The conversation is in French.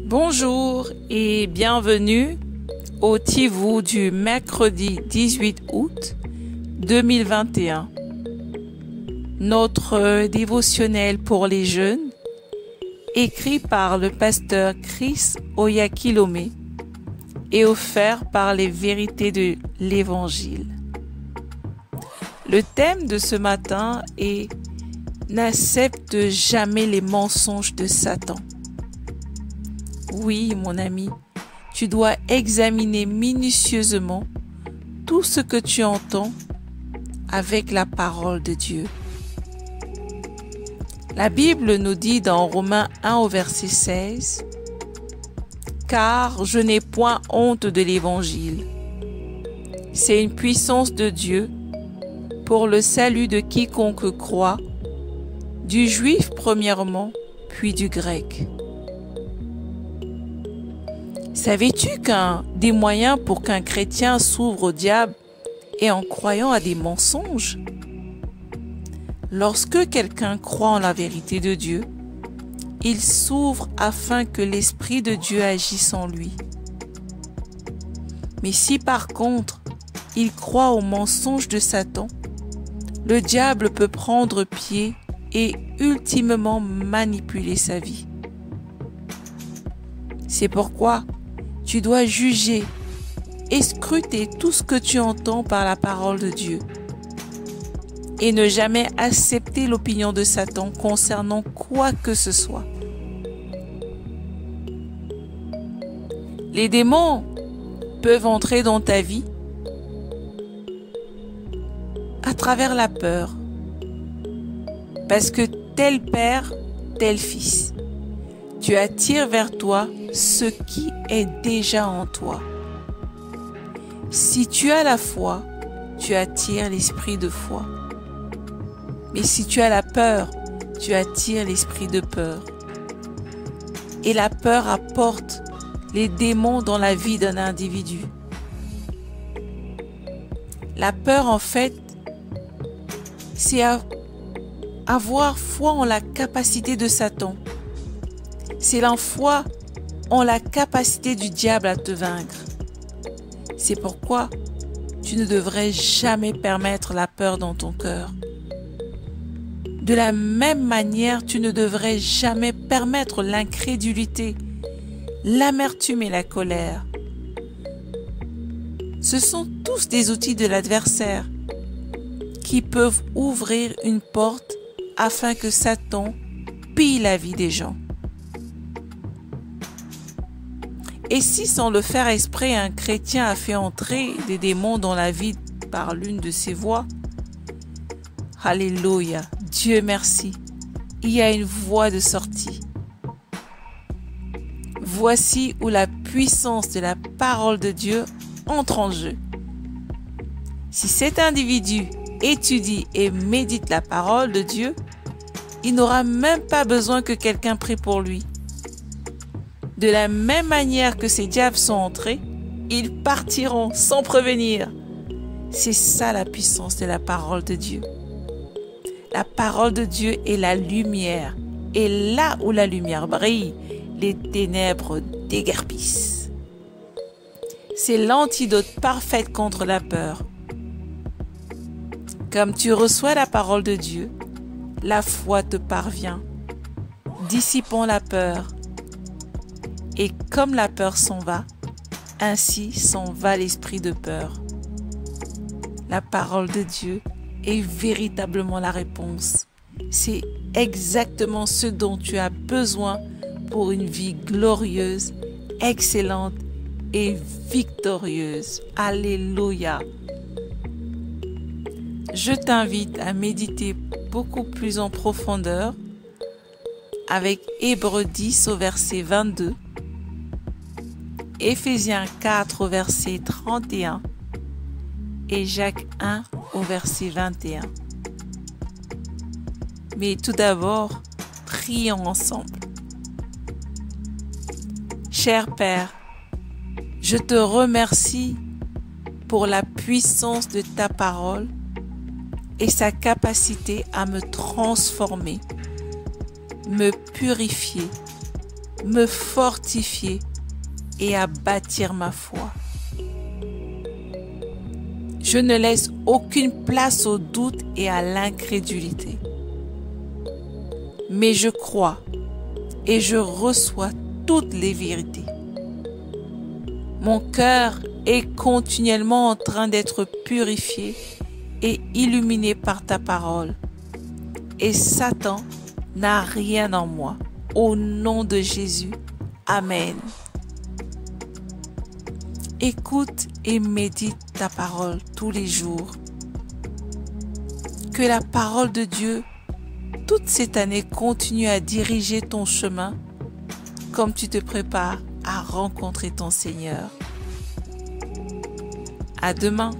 Bonjour et bienvenue au Tivou du mercredi 18 août 2021. Notre dévotionnel pour les jeunes, écrit par le pasteur Chris Oyakilome et offert par les vérités de l'Évangile. Le thème de ce matin est « N'accepte jamais les mensonges de Satan ». Oui, mon ami, tu dois examiner minutieusement tout ce que tu entends avec la parole de Dieu. La Bible nous dit dans Romains 1 au verset 16 « Car je n'ai point honte de l'Évangile. C'est une puissance de Dieu pour le salut de quiconque croit, du juif premièrement, puis du grec. » Savais-tu qu'un des moyens pour qu'un chrétien s'ouvre au diable est en croyant à des mensonges? Lorsque quelqu'un croit en la vérité de Dieu, il s'ouvre afin que l'Esprit de Dieu agisse en lui. Mais si par contre, il croit aux mensonges de Satan, le diable peut prendre pied et ultimement manipuler sa vie. C'est pourquoi tu dois juger et scruter tout ce que tu entends par la parole de Dieu et ne jamais accepter l'opinion de Satan concernant quoi que ce soit. Les démons peuvent entrer dans ta vie à travers la peur, parce que tel père, tel fils. Tu attires vers toi ce qui est déjà en toi. Si tu as la foi, tu attires l'esprit de foi. Mais si tu as la peur, tu attires l'esprit de peur. Et la peur apporte les démons dans la vie d'un individu. La peur, en fait, c'est avoir foi en la capacité de Satan. C'est la foi en la capacité du diable à te vaincre. C'est pourquoi tu ne devrais jamais permettre la peur dans ton cœur. De la même manière, tu ne devrais jamais permettre l'incrédulité, l'amertume et la colère. Ce sont tous des outils de l'adversaire qui peuvent ouvrir une porte afin que Satan pille la vie des gens. Et si sans le faire exprès, un chrétien a fait entrer des démons dans la vie par l'une de ses voies, alléluia, Dieu merci, il y a une voie de sortie. Voici où la puissance de la parole de Dieu entre en jeu. Si cet individu étudie et médite la parole de Dieu, il n'aura même pas besoin que quelqu'un prie pour lui. De la même manière que ces diables sont entrés, ils partiront sans prévenir. C'est ça la puissance de la parole de Dieu. La parole de Dieu est la lumière. Et là où la lumière brille, les ténèbres déguerpissent. C'est l'antidote parfait contre la peur. Comme tu reçois la parole de Dieu, la foi te parvient, dissipant la peur. Et comme la peur s'en va, ainsi s'en va l'esprit de peur. La parole de Dieu est véritablement la réponse. C'est exactement ce dont tu as besoin pour une vie glorieuse, excellente et victorieuse. Alléluia. Je t'invite à méditer beaucoup plus en profondeur avec Hébreux 10 au verset 22, Éphésiens 4 au verset 31 et Jacques 1 au verset 21. Mais tout d'abord, prions ensemble. Cher Père, je te remercie pour la puissance de ta parole et sa capacité à me transformer, me purifier me fortifier et à bâtir ma foi. Je ne laisse aucune place au doute et à l'incrédulité. Mais je crois et je reçois toutes les vérités. Mon cœur est continuellement en train d'être purifié et illuminé par ta parole. Et Satan n'a rien en moi. Au nom de Jésus. Amen. Écoute et médite ta parole tous les jours. Que la parole de Dieu, toute cette année, continue à diriger ton chemin comme tu te prépares à rencontrer ton Seigneur. À demain.